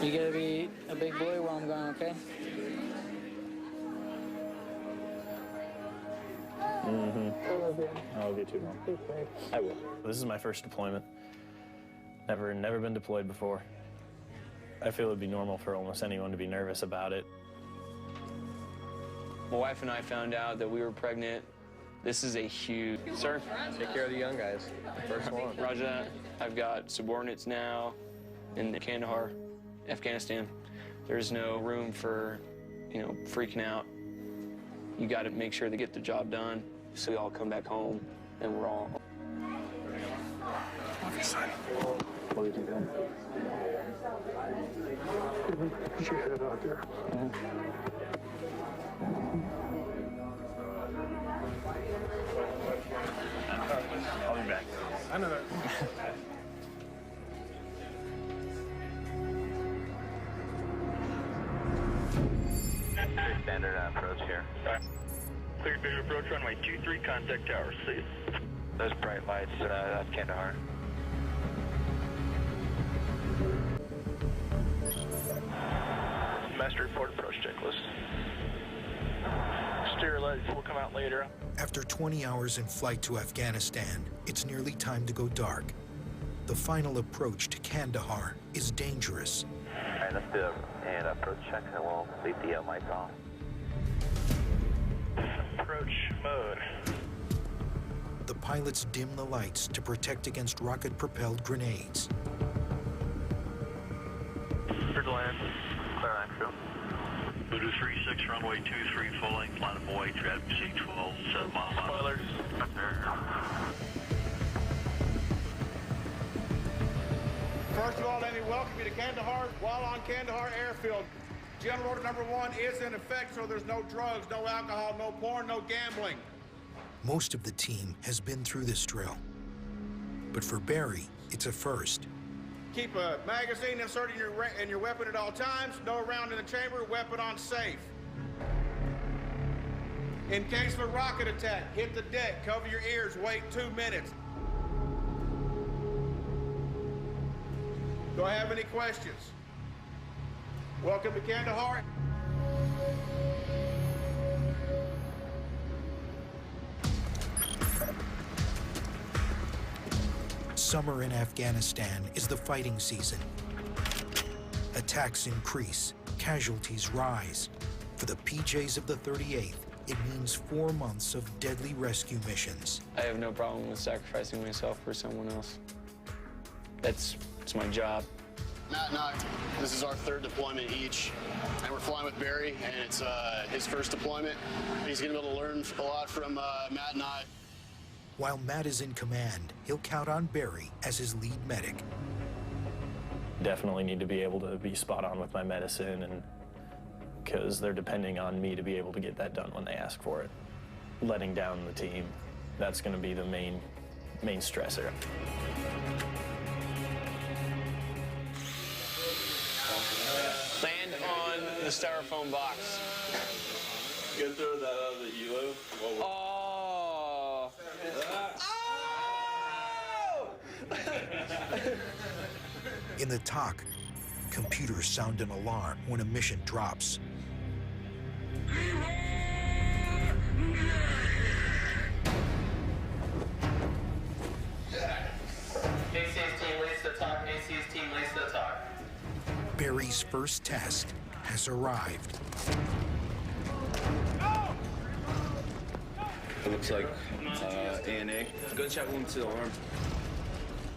You gotta be a big boy while I'm gone, okay? I'll get you one. I will. This is my first deployment. Never been deployed before. I feel it'd be normal for almost anyone to be nervous about it. My wife and I found out that we were pregnant. This is a huge... Sir? Take care of the young guys. First one. Roger that. I've got subordinates now in Kandahar, Afghanistan. There's no room for, freaking out. You got to make sure they get the job done so we all come back home and we're all... Okay, son. What did you do? Put your head out there. I'll be back. I know that. Standard approach here. Clear visual approach runway 23, contact towers, please. Those bright lights, that's Kandahar. Master report approach checklist. Steer lights will come out later. After 20 hours in flight to Afghanistan, it's nearly time to go dark. The final approach to Kandahar is dangerous. All right, let's do an approach check and we'll leave the lights on. Approach mode. The pilots dim the lights to protect against rocket-propelled grenades. Clear to land. Clear land crew. Voodoo 36, runway 23, full length, line of away, traffic C12, 7 miles. Spoilers. First of all, let me welcome you to Kandahar. While on Kandahar Airfield, General Order Number 1 is in effect, so there's no drugs, no alcohol, no porn, no gambling. Most of the team has been through this drill. But for Barry, it's a first. Keep a magazine inserted in your weapon at all times. No round in the chamber, weapon on safe. In case of a rocket attack, hit the deck, cover your ears, wait 2 minutes. Do I have any questions? Welcome to Kandahar. Summer in Afghanistan is the fighting season. Attacks increase, casualties rise. For the PJs of the 38th, it means 4 months of deadly rescue missions. I have no problem with sacrificing myself for someone else. It's my job. Matt and I, this is our third deployment each, and we're flying with Barry, and it's his first deployment. He's gonna be able to learn a lot from Matt and I. While Matt is in command, he'll count on Barry as his lead medic. Definitely need to be able to be spot on with my medicine, and because they're depending on me to be able to get that done when they ask for it. Letting down the team, that's going to be the main stressor. Land on the styrofoam box. You can throw that out of the ELO. Oh! In the TOC, computers sound an alarm when a mission drops. AC's team leads the TOC. AC's team leads the TOC. Barry's first test has arrived. It looks like A&A. Gunshot wound to the arm.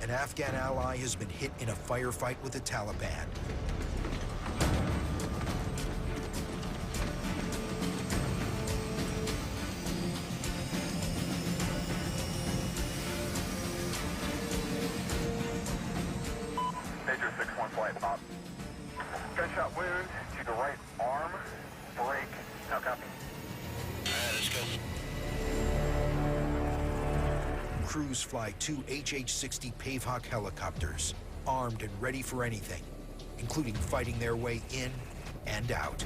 An Afghan ally has been hit in a firefight with the Taliban. Major 6-1 flight pop. Gunshot wound to the right arm. Break. Now copy. Alright, let's go. Crews fly 2 HH-60 Pavehawk helicopters, armed and ready for anything, including fighting their way in and out.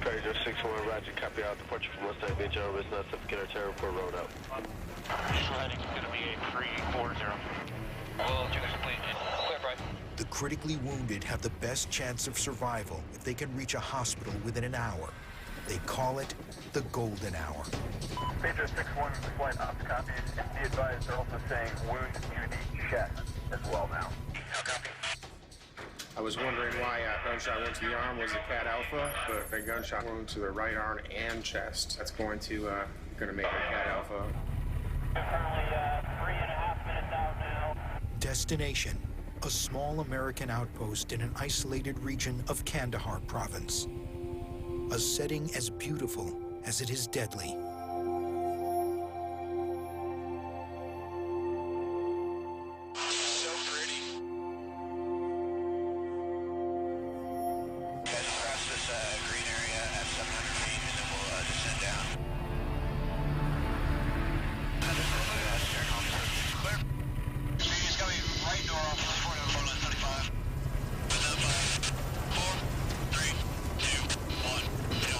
Major 6-1, Roger, copy out. Departure from West Side, Major, is not Suffolk Terror Report, road out. Heading is going to be a 340. Well, Jigger's plane, clear, right? The critically wounded have the best chance of survival if they can reach a hospital within an hour. They call it the golden hour. Major 6-1 flight ops copy. Be advised, they're also saying wound to the chest as well now. Copy. I was wondering why a gunshot wound to the arm was a Cat Alpha, but a gunshot wound to the right arm and chest. That's going to make a Cat Alpha. Currently 3.5 minutes out now. Destination, a small American outpost in an isolated region of Kandahar province. A setting as beautiful as it is deadly. So pretty. Guys, across this green area at 700 feet, and then we'll descend down. Clear. Speed is coming right door off the port of Portland 35. 5, 4, 3, 2, 1, go.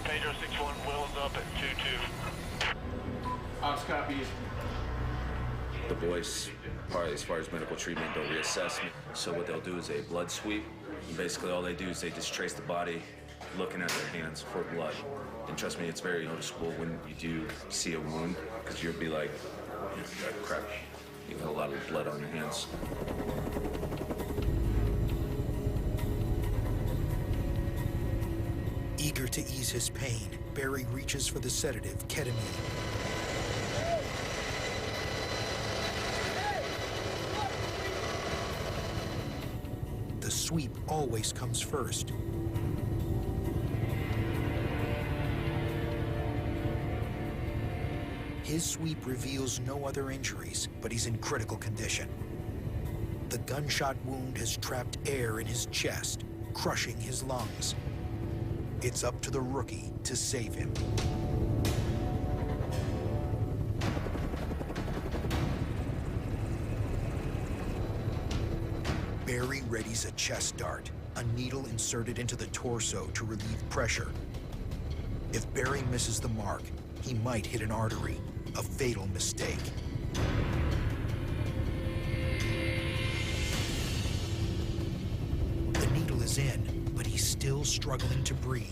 Pedro 6-1, wheels up at 2-2. Ops copies. The boys, probably as far as medical treatment, don't reassess me. So what they'll do is a blood sweep. And basically all they do is they just trace the body, looking at their hands for blood. And trust me, it's very noticeable when you do see a wound, because you'll be like, crap, you have a lot of blood on your hands. Eager to ease his pain, Barry reaches for the sedative ketamine. The sweep always comes first. His sweep reveals no other injuries, but he's in critical condition. The gunshot wound has trapped air in his chest, crushing his lungs. It's up to the rookie to save him. Barry readies a chest dart, a needle inserted into the torso to relieve pressure. If Barry misses the mark, he might hit an artery, a fatal mistake. The needle is in, but he's still struggling to breathe.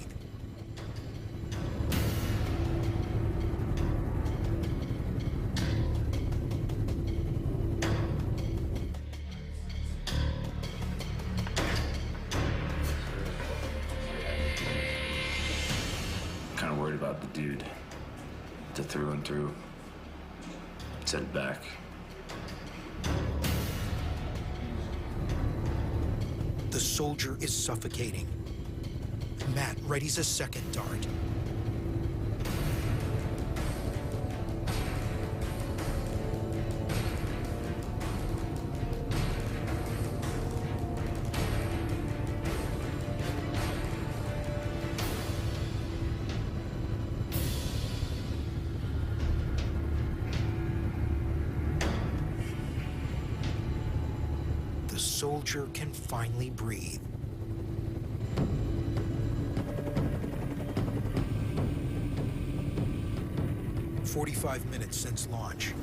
Kind of worried about the dude, to through and through. Set it back. The soldier is suffocating. Matt readies a second dart. The soldier can finally breathe. "45 minutes since launch.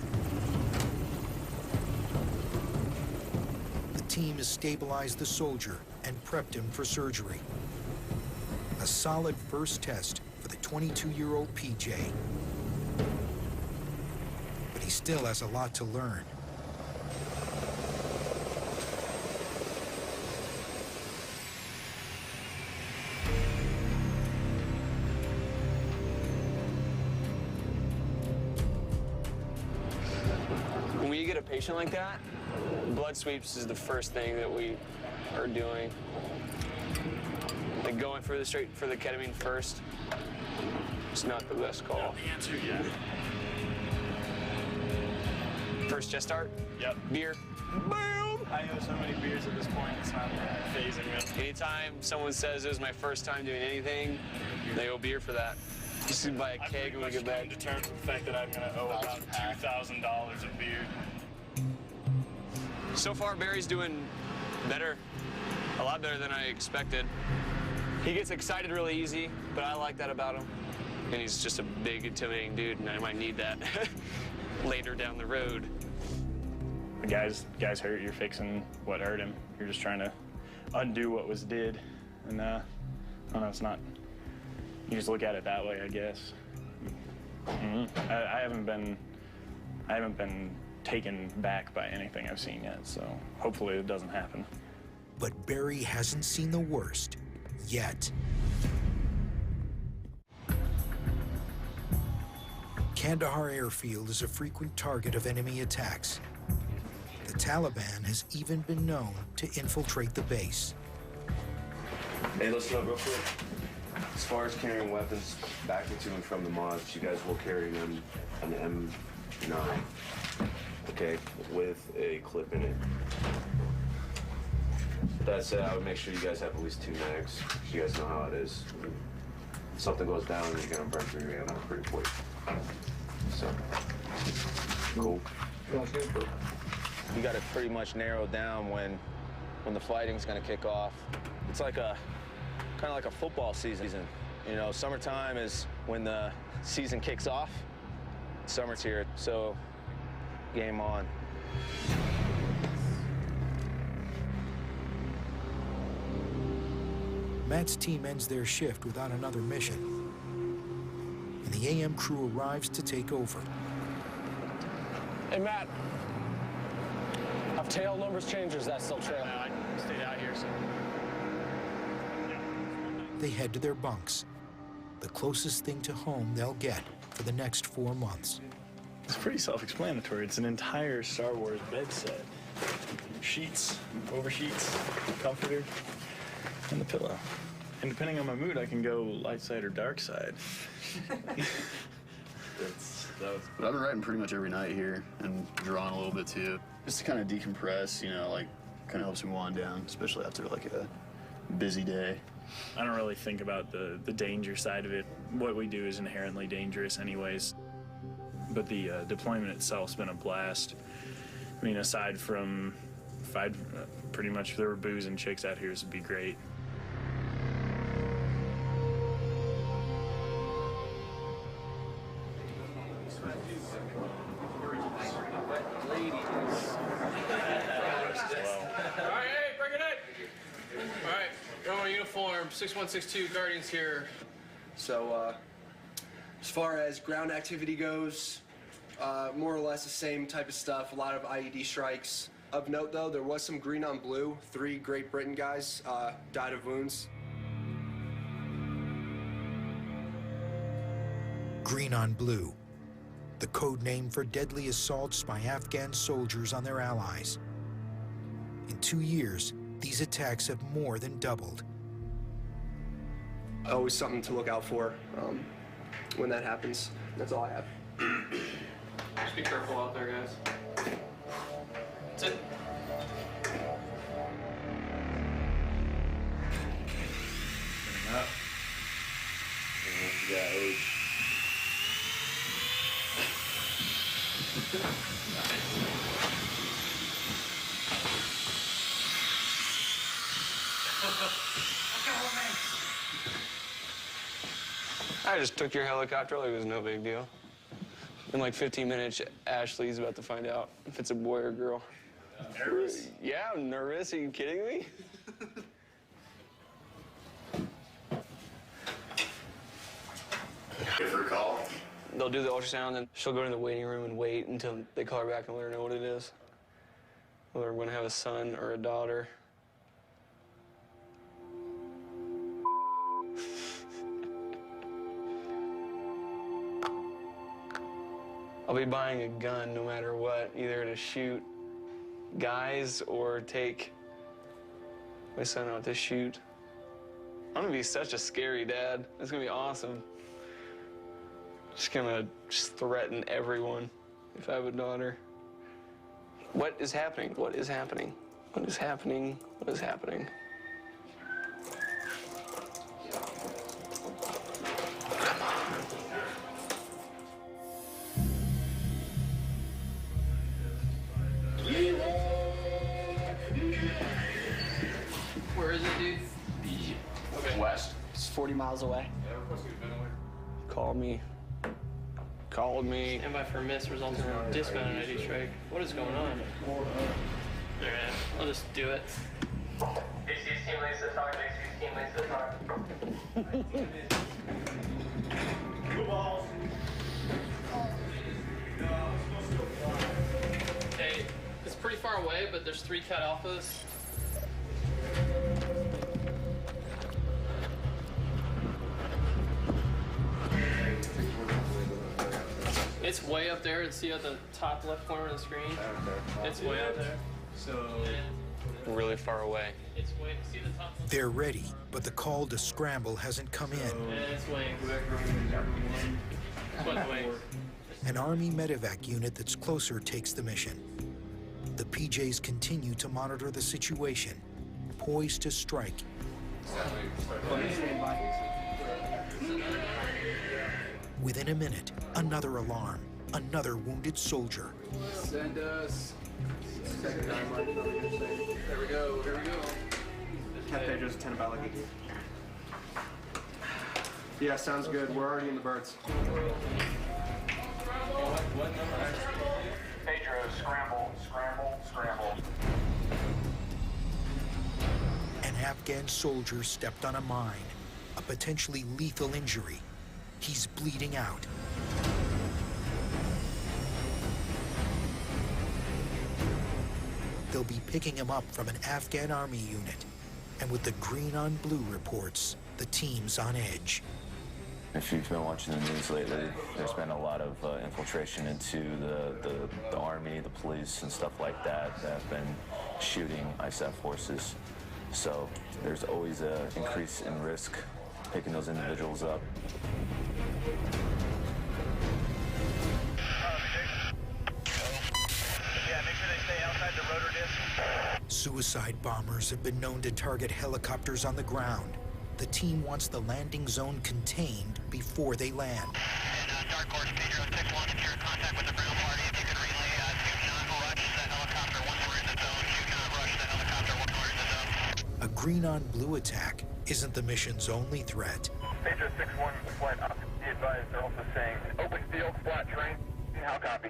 The team has stabilized the soldier and prepped him for surgery. A solid first test for the 22-year-old PJ. But he still has a lot to learn. get a patient like that, blood sweeps is the first thing that we are doing. Like going straight for the ketamine first, it's not the best call. The answer, yeah. First chest start? Yep. Beer. Boom! I know so many beers at this point, it's not phasing me. Anytime someone says it was my first time doing anything, they owe beer for that. Just to buy a keg when we get back. I'm to terms with the fact that I'm going to owe about $2,000 of beer. So far, Barry's doing better, a lot better than I expected. He gets excited really easy, but I like that about him. And he's just a big, intimidating dude, and I might need that later down the road. The guy's hurt, you're fixing what hurt him. You're just trying to undo what was did. And I don't know, it's not, you just look at it that way, I guess. I haven't been taken back by anything I've seen yet, so hopefully it doesn't happen. But Barry hasn't seen the worst yet. Kandahar airfield is a frequent target of enemy attacks. The Taliban has even been known to infiltrate the base. Hey, listen up real quick. As far as carrying weapons back into and from the mosques, you guys will carry them on the M9, okay, with a clip in it. That said, I would make sure you guys have at least 2 mags. You guys know how it is. If something goes down, you're gonna burn through your ammo pretty quick. So, cool. You got it pretty much narrowed down when the fighting's gonna kick off. It's like kind of like a football season. You know, summertime is when the season kicks off. Summer's here, so game on. Matt's team ends their shift without another mission, and the AM crew arrives to take over. Hey, Matt. Have tail numbers changed, or is that still trail? No, I stayed out here, so. They head to their bunks, the closest thing to home they'll get for the next 4 months. It's pretty self-explanatory. It's an entire Star Wars bed set. Sheets, over sheets, comforter, and the pillow. And depending on my mood, I can go light side or dark side. But I've been writing pretty much every night here and drawing a little bit too. Just to kind of decompress, you know, like kind of helps me wind down, especially after like a busy day. I don't really think about the danger side of it. What we do is inherently dangerous anyways. But the deployment itself's been a blast. I mean, aside from, pretty much if there were booze and chicks out here, this would be great. Alright, hey, bring it in! Alright, Roman uniform, 6162, Guardians here. So, as far as ground activity goes, more or less the same type of stuff, a lot of IED strikes. Of note, though, there was some green on blue. 3 Great Britain guys died of wounds. Green on blue, the code name for deadly assaults by Afghan soldiers on their allies. In 2 years, these attacks have more than doubled. Always something to look out for when that happens. That's all I have. Just be careful out there, guys. That's it. Up. Yeah, I just took your helicopter like it was no big deal. In like 15 minutes, Ashley's about to find out if it's a boy or girl. Nervous? Yeah, I'm nervous. Are you kidding me? Different call. They'll do the ultrasound, and she'll go in the waiting room and wait until they call her back and let her know what it is. Whether we're going to have a son or a daughter. I'll be buying a gun no matter what, either to shoot guys or take my son out to shoot. I'm gonna be such a scary dad. It's gonna be awesome. Just gonna threaten everyone if I have a daughter. What is happening? What is happening? What is happening? What is happening? Where is it, dude? Okay. West. It's 40 miles away. Call me. Called me. Stand by for a miss resulting in dismount and ID strike. What is going on? Alright, I'll just do it. HC's team leads this time. HC's team leads this time. Blue balls. Hey, it's pretty far away, but there's 3 cat alphas. It's way up there. See at the top left corner of the screen? It's way up there. So, really far away. It's way, see the top left? They're ready, but the call to scramble hasn't come in. It's wings. It's wings. An Army medevac unit that's closer takes the mission. The PJs continue to monitor the situation, poised to strike. Within a minute, another alarm, another wounded soldier. Send us. There we go, here we go. Cat Pedro's 10 about lucky. Yeah, sounds good. We're already in the birds. Pedro, scramble, scramble, scramble. An Afghan soldier stepped on a mine, a potentially lethal injury. He's bleeding out. They'll be picking him up from an Afghan army unit. And with the green on blue reports, the team's on edge. If you've been watching the news lately, there's been a lot of infiltration into the army, the police, and stuff like that that have been shooting ISAF forces. So there's always an increase in risk picking those individuals up. Yeah, make sure they stay outside the rotor disc. Suicide bombers have been known to target helicopters on the ground. The team wants the landing zone contained before they land. Dark Horse, Pedro 6-1, if you're in contact with the ground party, if you could relay, do not rush that helicopter once we're in the zone. Do not rush that helicopter once we're in the zone. A green on blue attack isn't the mission's only threat. Pedro 6-1, flight up. Be advised, they're also saying open field, flat terrain. How copy?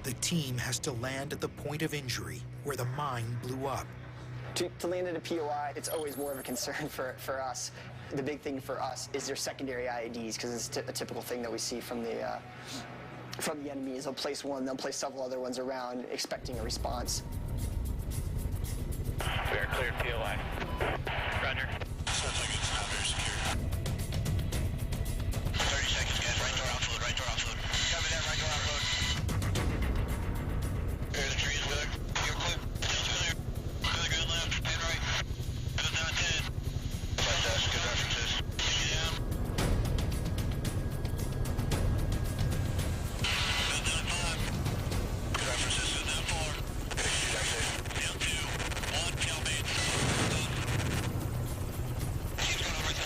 The team has to land at the point of injury where the mine blew up. To land at a POI, it's always more of a concern for us. The big thing for us is their secondary IEDs, because it's a typical thing that we see from the enemies. They'll place one, they'll place several other ones around, expecting a response. We are cleared POI. Roger. Sounds like it's not very secure. 30 seconds, guys. Right door offload, right door offload. Copy that, right door offload. Here, the trees, good. You're clear. Still clear. Clear, good left, and right. Good down 10. Fantastic, good references. Yeah. Good down 5. Good references, good down 4. Down 2. 1, kill me. Team's going over to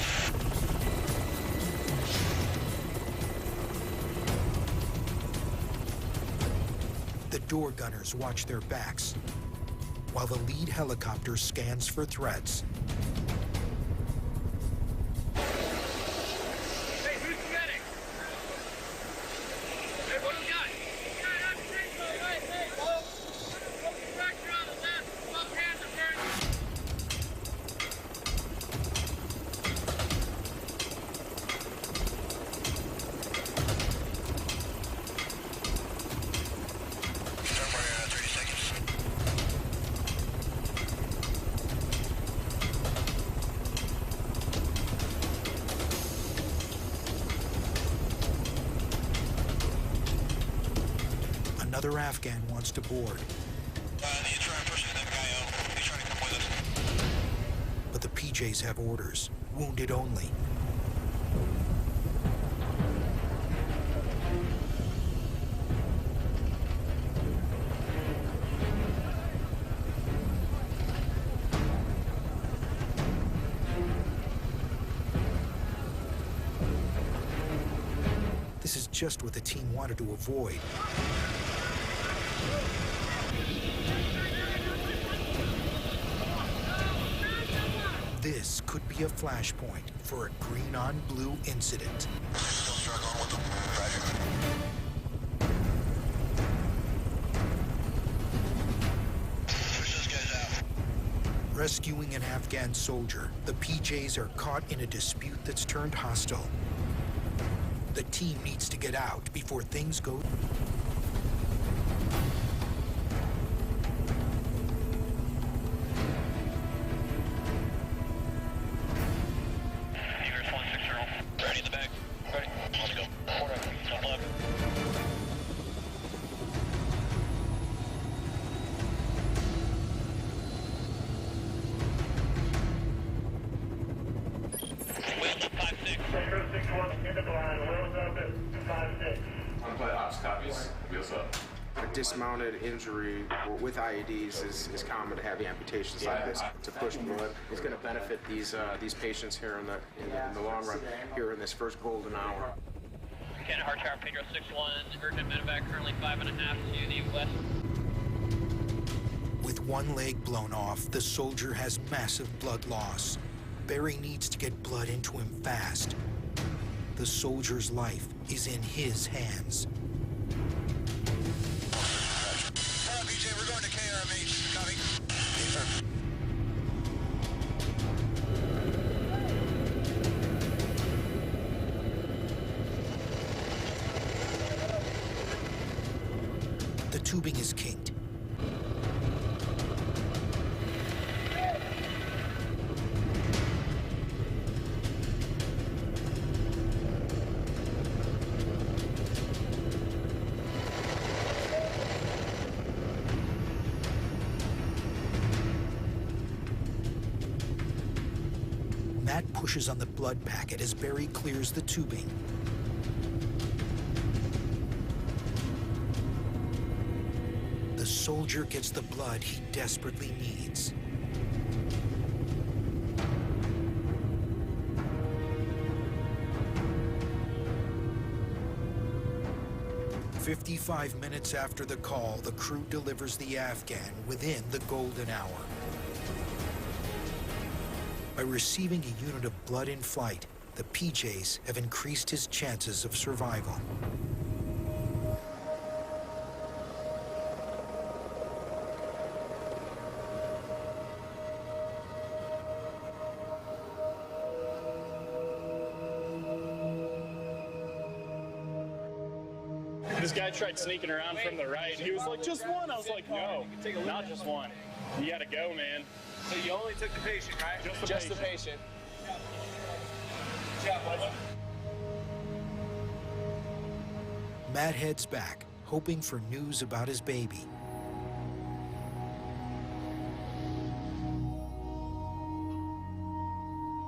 The door gunners watch their backs, while the lead helicopter scans for threats. Hey, who's the medic? Hey, what do we got? Fracture on the left. Both hands are burning. Another Afghan wants to board. But the PJs have orders, wounded only. This is just what the team wanted to avoid. This could be a flashpoint for a green-on-blue incident. Rescuing an Afghan soldier, the PJs are caught in a dispute that's turned hostile. The team needs to get out before things go. Ready in the back. Ready. Let's go. Order. Top left. Wind 5-6. Tango 6-1 in the blind. Wheels up at 5-6. I'm playing ops copies. Wheels up. A dismounted injury with IEDs is common to have amputations like this to push blood. It's going to benefit these patients here in the long run, here in this first golden hour. Kandahar Tower, Pedro 6-1, urgent medevac, currently 5.5 to the west. With one leg blown off, the soldier has massive blood loss. Barry needs to get blood into him fast. The soldier's life is in his hands. BJ, we're going to KRMH. Copy. The tubing is kinked. Matt pushes on the blood packet as Barry clears the tubing. The soldier gets the blood he desperately needs. "55 minutes after the call, the crew delivers the Afghan within the golden hour. By receiving a unit of blood in flight, the PJs have increased his chances of survival. This guy tried sneaking around from the right. He was like, just one. I was like, no, not just one. You gotta go, man. So you only took the patient, right? Just the patient. Matt heads back, hoping for news about his baby.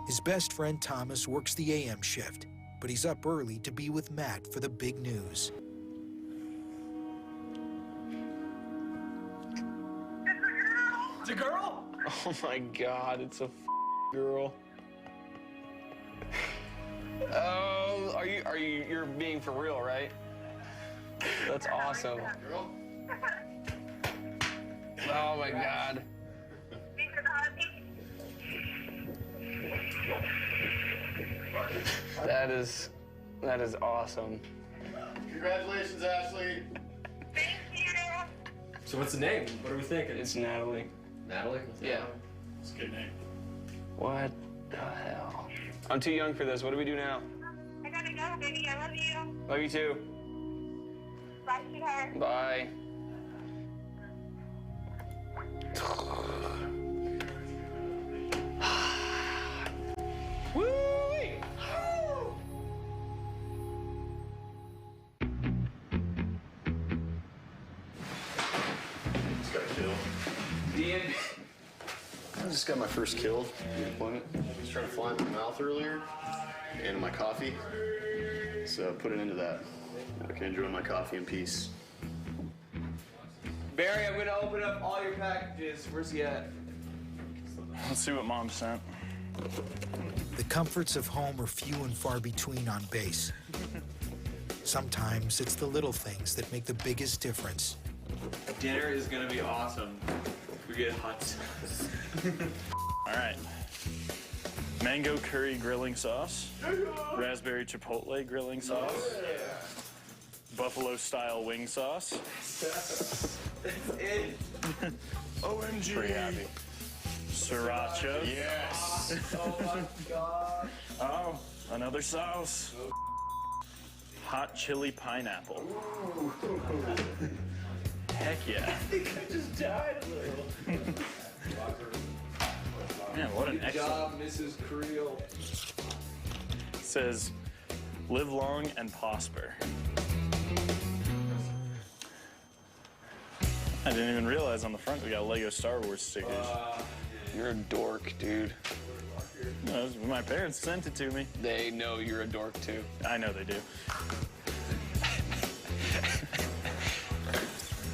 His best friend Thomas works the AM shift, but he's up early to be with Matt for the big news. It's a girl? Oh my God, it's a girl. Oh, you're being for real, right? That's awesome. Oh my God. That is awesome. Congratulations, Ashley. So what's the name? What are we thinking? It's Natalie. Natalie? Yeah. It's a good name. What the hell? I'm too young for this. What do we do now? I gotta go, baby. I love you. Love you too. Bye, sweetheart. Bye. Woo-wee! I just got my first kill in the deployment. I was trying to fly in my mouth earlier and my coffee. So put an end to that. I can enjoy my coffee in peace. Barry, I'm gonna open up all your packages. Where's he at? Let's see what Mom sent. The comforts of home are few and far between on base. Sometimes it's the little things that make the biggest difference. Dinner is gonna be awesome. We get hot sauce. All right. Mango curry grilling sauce. Raspberry chipotle grilling sauce. Buffalo style wing sauce. That's it. OMG. Pretty happy. Sriracha. Yes. Oh my God. Oh, another sauce. Hot chili pineapple. Heck yeah. I think I just died a little. Man, what an Good excellent job, Mrs. Creel. It says, live long and prosper. I didn't even realize on the front we got Lego Star Wars stickers. You're a dork, dude. No, my parents sent it to me. They know you're a dork, too. I know they do.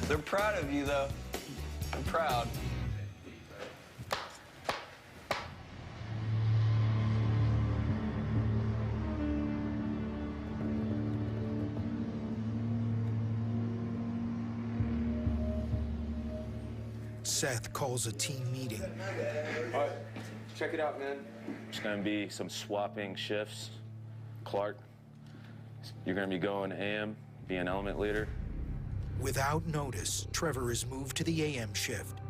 They're proud of you, though. I'm proud. Seth calls a team meeting. All right, check it out, man. There's going to be some swapping shifts. Clark, you're going to be going AM, be an element leader. Without notice, Trevor is moved to the AM shift.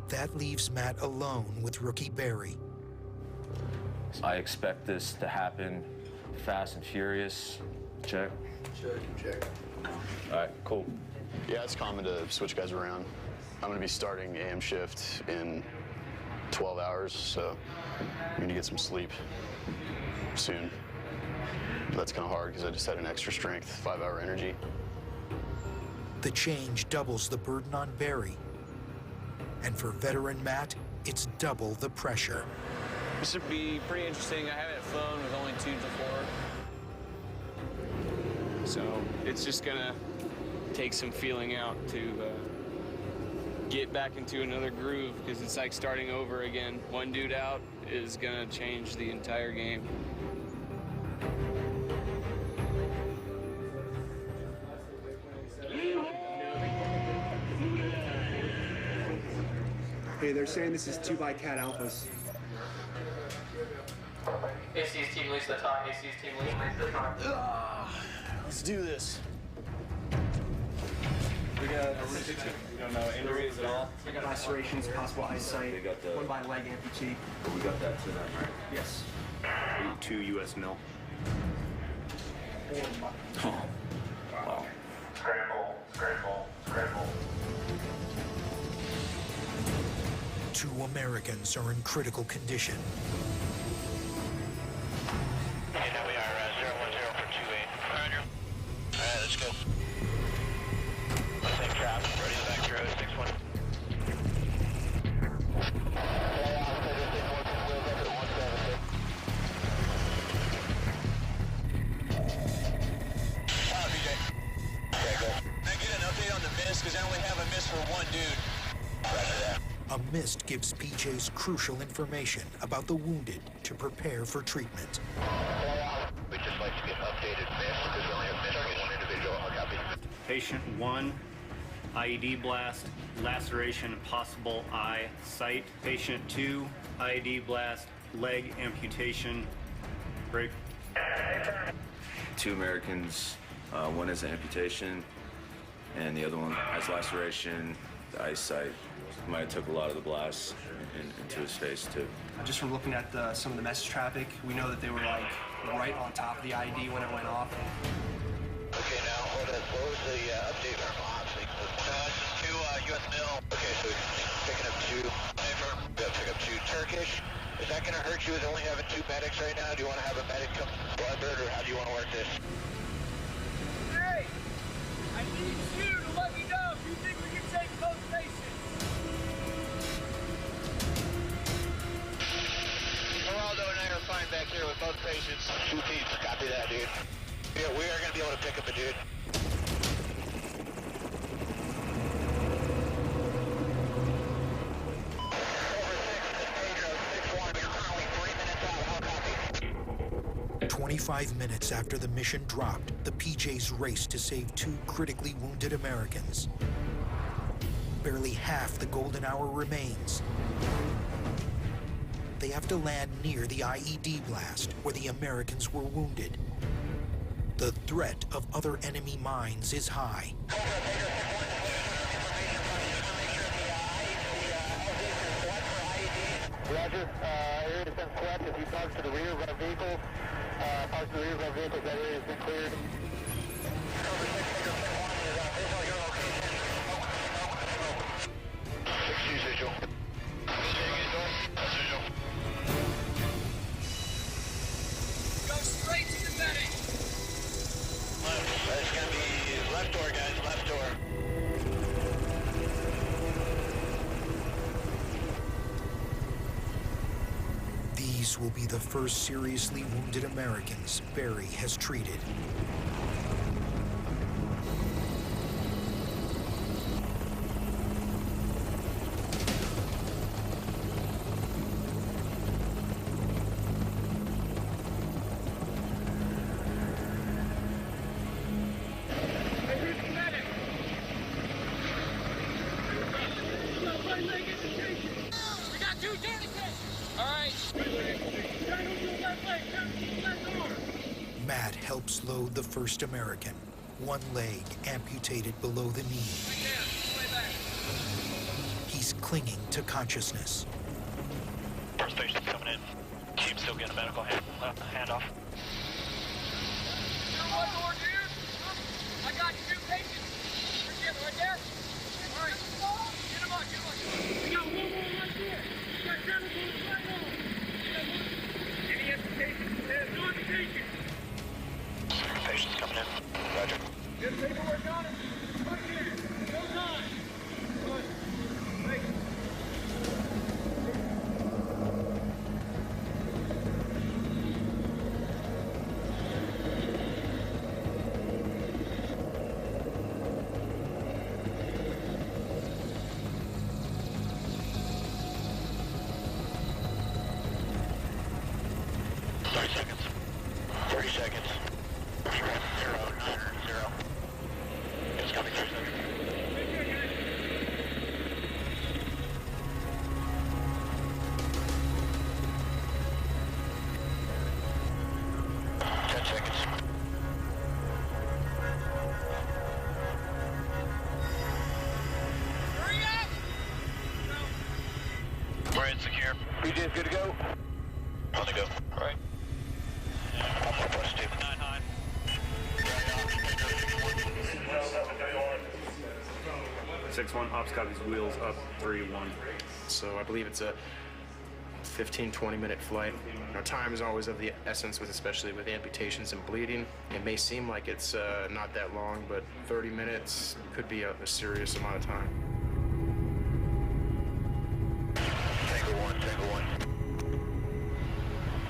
That leaves Matt alone with rookie Barry. I expect this to happen fast and furious. Check. Check. All right, cool. Yeah, it's common to switch guys around. I'm gonna be starting AM shift in 12 hours, so I'm gonna get some sleep soon. That's kind of hard because I just had an extra strength, 5-hour energy. The change doubles the burden on Barry. And for veteran Matt, it's double the pressure. This should be pretty interesting. I haven't flown with only 2 before. So it's just gonna take some feeling out to get back into another groove, because it's like starting over again. One dude out is gonna change the entire game. Hey, they're saying this is 2 by Cat Alphas. AC's team leads the top. AC's team leads the top. Let's do this. We don't know injuries at all. We got lacerations, possible eyesight, 1 by leg amputee. We got that to them, right? Yes. 2 U.S. mil. Oh. Wow. Scramble. 2 Americans are in critical condition. Okay, now we are 010 for 28. Roger. All right, let's go. Same trap, ready to back through 6-1. Because I only have a miss for 1 dude. Roger that. A mist gives PJ's crucial information about the wounded to prepare for treatment. We'd just like to get updated miss because we only have miss for 1 individual. I'll copy. Patient 1, IED blast, laceration, possible eye, sight. Patient 2, IED blast, leg amputation, break. 2 Americans, one has an amputation, and the other one has laceration, the eyesight. Might have took a lot of the blasts into his face too. Just from looking at some of the message traffic, we know that they were like right on top of the IED when it went off. Okay, now hold up. What was the update from ops? Just 2 U.S. mil. Okay, so picking up 2. Confirm. Pick up 2 Turkish. Is that going to hurt you with only having 2 medics right now? Do you want to have a medic come bloodbird, or how do you want to work this? Hey, I need you to let me know if you think we can take both stations. patients. 2 teams. Copy that, dude. Yeah, we are going to be able to pick up a dude. Over 25 minutes after the mission dropped, the PJs raced to save 2 critically wounded Americans. Barely half the golden hour remains. They have to land near the IED blast where the Americans were wounded. The threat of other enemy mines is high. Roger, area has been swept. If you talk to the rear of our vehicle, talk to the rear of our vehicle, that area has been cleared. Cover 6 1 is visual your location. 6 visual. Go straight to the medic. Left. It's going to be left door, guys. Left door. These will be the first seriously wounded Americans Barry has treated. We got 2 tourniquets. All right. Matt helps load the first American, one leg amputated below the knee. He's clinging to consciousness. First patient's coming in. Team still getting a medical handoff. One more, dude. I got 2 patients. Right there. All right. Get him on, get him on. We got 1 more right there. We got 7 more right on. Any amputation? No amputation. Patient's coming in. Roger. Get paperwork on him. Right here. No time. Good. Wait. We're in secure. BJ's good to go? On the go. All right. 9 high. 6-1, ops copies, wheels up, 3-1. So I believe it's a 15-20 minute flight. Time is always of the essence, especially with amputations and bleeding. It may seem like it's not that long, but 30 minutes could be a serious amount of time. Tango 1.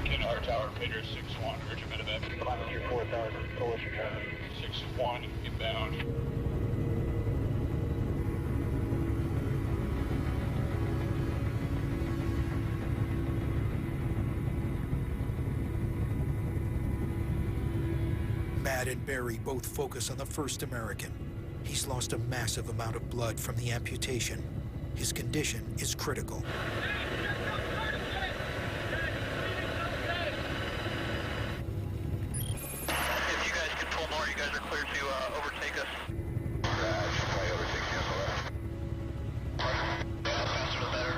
Kandahar Tower, Peter 6-1, urgent medevac. Climb to your 4,000, coalition traffic. 6-1, inbound. Matt and Barry both focus on the first American. He's lost a massive amount of blood from the amputation. His condition is critical. If you guys can pull more, you guys are clear to overtake us. Should probably overtake you on the left. Faster the better.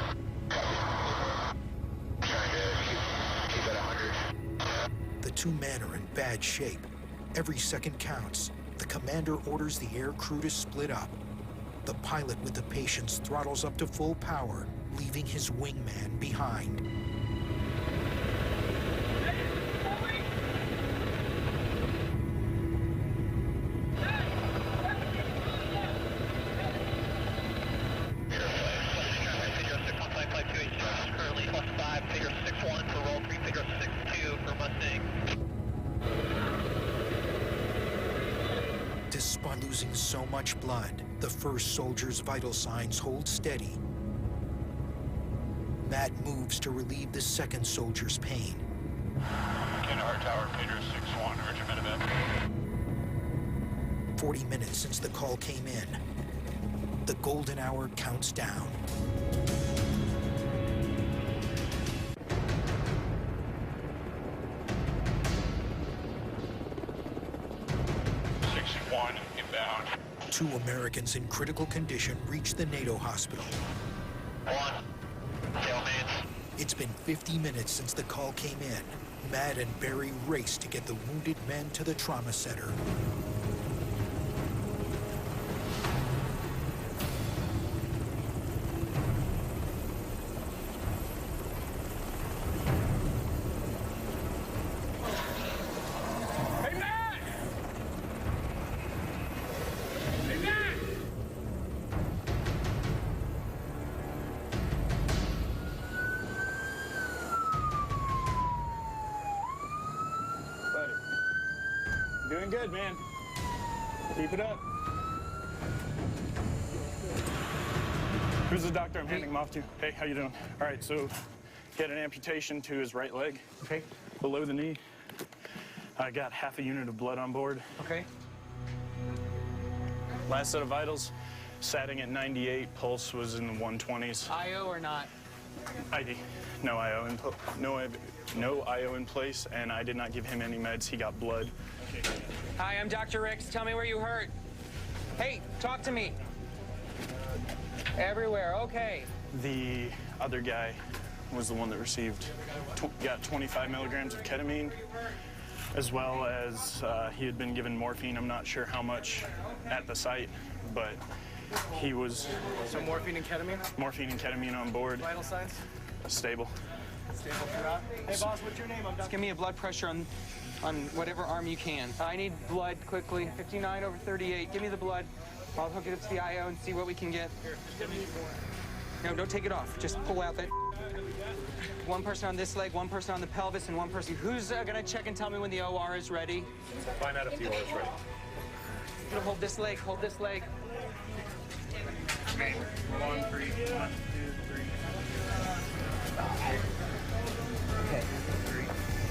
Trying to keep at 100. The 2 men are in bad shape. Every second counts. The commander orders the air crew to split up. The pilot with the patients throttles up to full power, leaving his wingman behind. Currently +5, figure 6-1 for roll 3, figure 6-2 for Mustang. losing so much blood, the first soldier's vital signs hold steady. Matt moves to relieve the second soldier's pain. Kandahar Tower, Peter 6-1, urgent medevac. 40 minutes since the call came in. The golden hour counts down. Inbound. 2 Americans in critical condition reach the NATO hospital. 1. Tailmates. It's been 50 minutes since the call came in. Matt and Barry race to get the wounded men to the trauma center. Doing good, man. Keep it up. Who's the doctor I'm handing him off to? Hey, how you doing? All right, so he had an amputation to his right leg. Okay. Below the knee. I got half a unit of blood on board. Okay. Last set of vitals, satting at 98, pulse was in the 120s. IO or not? ID. No IO no IO in place, and I did not give him any meds. He got blood. Hi, I'm Dr. Ricks. Tell me where you hurt. Hey, talk to me. Everywhere, okay. The other guy was the one that received, got 25 milligrams of ketamine, as well as he had been given morphine. I'm not sure how much at the site, but he was... So morphine and ketamine? Morphine and ketamine on board. Vital signs? Stable. Stable throughout. Hey, boss, what's your name? Just give me a blood pressure on whatever arm you can. I need blood quickly. 59/38. Give me the blood. I'll hook it up to the IO and see what we can get. No, don't take it off. Just pull out that. One person on this leg, one person on the pelvis, and one person. Who's gonna check and tell me when the OR is ready? Find out if the OR is ready. I'm gonna hold this leg. Hold this leg. Okay. 1, 3, 1, 2, 3. Okay.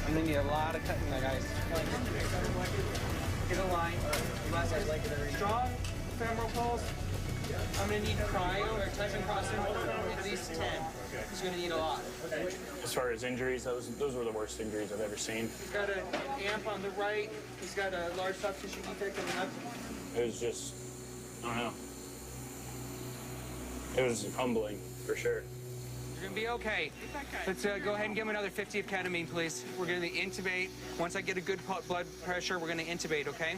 I'm gonna need a lot of cutting there, guys. Get a line. Strong femoral pulse. I'm gonna need cryo or touch and crossing at least 10. He's gonna need a lot. As far as injuries, those were the worst injuries I've ever seen. He's got an amp on the right. He's got a large soft tissue defect on the left. It was just, I don't know. It was humbling, for sure. You're gonna be okay. Let's go ahead and give him another 50 of ketamine, please. We're gonna intubate. Once I get a good blood pressure, we're gonna intubate, okay?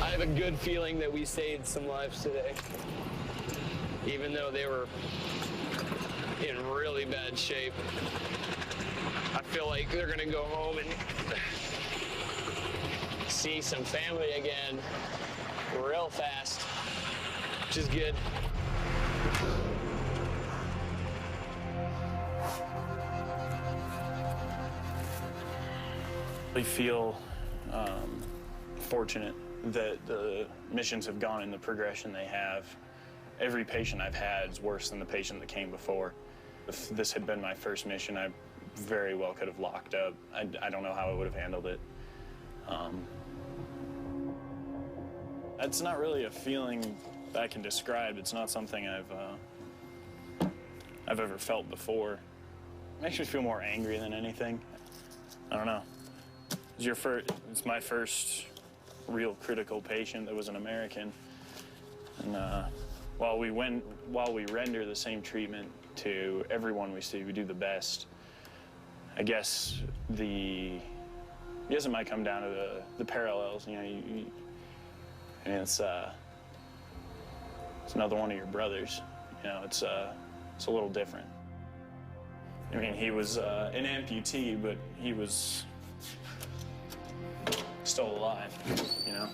I have a good feeling that we saved some lives today, even though they were in really bad shape. I feel like they're gonna go home and see some family again real fast, which is good. I feel fortunate that the missions have gone in the progression they have. Every patient I've had is worse than the patient that came before. If this had been my first mission, I very well could have locked up. I don't know how I would have handled it. It's not really a feeling that I can describe. It's not something I've ever felt before. makes me feel more angry than anything. I don't know. It's my first real critical patient that was an American. And while we render the same treatment to everyone we see, we do the best. I guess it might come down to the parallels. You know, and it's another one of your brothers. You know, it's a little different. I mean, he was an amputee, but he was still alive. You know.